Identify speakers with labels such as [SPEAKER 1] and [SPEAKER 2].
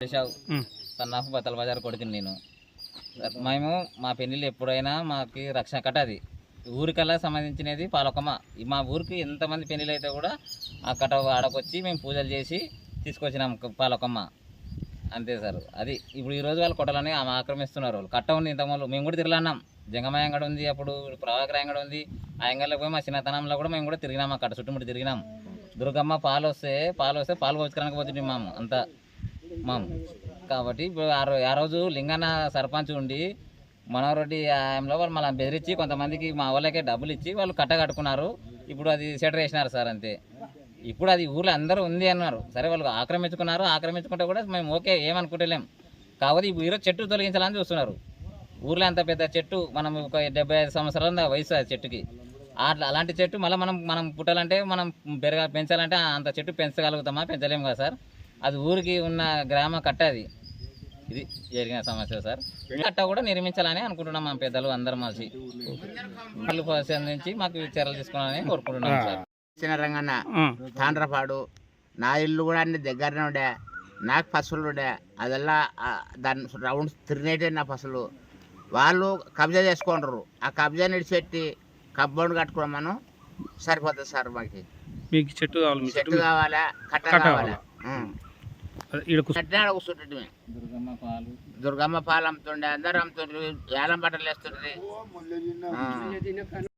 [SPEAKER 1] Son of బతల Bazar కొడుకుని నేను. మేము మా పెళ్ళిళ్ళు ఎప్పుడైనా మాకు రక్షణ కట్ట అది ఊరికల్లా సంబంధించినది పాలకొమ్మ. మా ఊరికి ఎంతమంది పెళ్ళిళ్ళు అయితే కూడా ఆ కట్ట ఆడకొచ్చి మేము పూజలు చేసి తీసుకొచ్చినాం పాలకొమ్మ. అంతే సార్. అది ఇప్పుడు ఈరోజు వాళ్ళు కొట్టాలని ఆక్రమిస్తున్నారు. వాళ్ళు కట్ట ఉంది ఇంతకుముందు మేము కూడా తిరగలన్నాం. జంగమయ్య అంగడి ఉంది, అప్పుడు ప్రభాకర్ అంగడి ఉంది. ఆ అంగడిలో పోయి మా చిన్నతనంలో కూడా మేము కూడా తిరిగినాం. అక్కడ చుట్టుముట్టు తిరిగినాం. దుర్గమ్మ పాలు వస్తే పాలు పోచుకోవడానికి పోతుంటే మాము అంతా మాము. కాబట్టి ఇప్పుడు ఆ రోజు లింగన్న సర్పంచ్ ఉండి మనోరెడ్డి ఆయనలో వాళ్ళు మళ్ళీ బెదిరించి కొంతమందికి మా వాళ్ళకే డబ్బులు ఇచ్చి వాళ్ళు కట్ట కట్టుకున్నారు. ఇప్పుడు అది సెటర్ వేసినారు సార్. అంతే. ఇప్పుడు అది ఊర్లో అందరూ ఉంది అన్నారు. సరే వాళ్ళు ఆక్రమించుకున్నారు. ఆక్రమించుకుంటే కూడా మేము ఓకే ఏమనుకుంటలేం. కాకపోతే ఇప్పుడు ఈరోజు చెట్టు తొలగించాలని చూస్తున్నారు. ఊర్లో అంత పెద్ద చెట్టు మనం ఒక 75 సంవత్సరాల వయసు ఆ చెట్టుకి. అలాంటి చెట్టు మళ్ళీ మనం పుట్టాలంటే మనం పెంచాలంటే అంత చెట్టు పెంచగలుగుతామా? పెంచలేము కదా సార్. అది ఊరికి ఉన్న గ్రామ కట్ట అది. ఇది జరిగిన సమస్య సార్. కట్ట కూడా నిర్మించాలని అనుకుంటున్నాం మా పెద్దలు అందరం కలిసి. నుంచి మాకు చర్యలు తీసుకోవాలని కోరుకుంటున్నాం సార్.
[SPEAKER 2] చిన్న రంగన్న తాండ్రపాడు నా ఇల్లు కూడా అన్ని దగ్గరనే ఉండే. నాకు పసులు ఉండే. అదల్లా దాని రౌండ్స్ తిరిగినట్టే నా పసులు. వాళ్ళు కబ్జా చేసుకుంటారు. ఆ కబ్జా నిడిచిపెట్టి కంపౌండ్ కట్టుకోవడం మనం సరిపోతుంది సార్. మాకు
[SPEAKER 3] మీకు చెట్టు కావాలి,
[SPEAKER 2] చెట్టు కావాలా, కట్ట కావాలా. కూర్చుంటుంటే దుర్గమ్మ పాలు అమ్ముతుండే. అందరూ అమ్ముతుండ్రు. ఏలం బట్టలు వేస్తుండ్రి.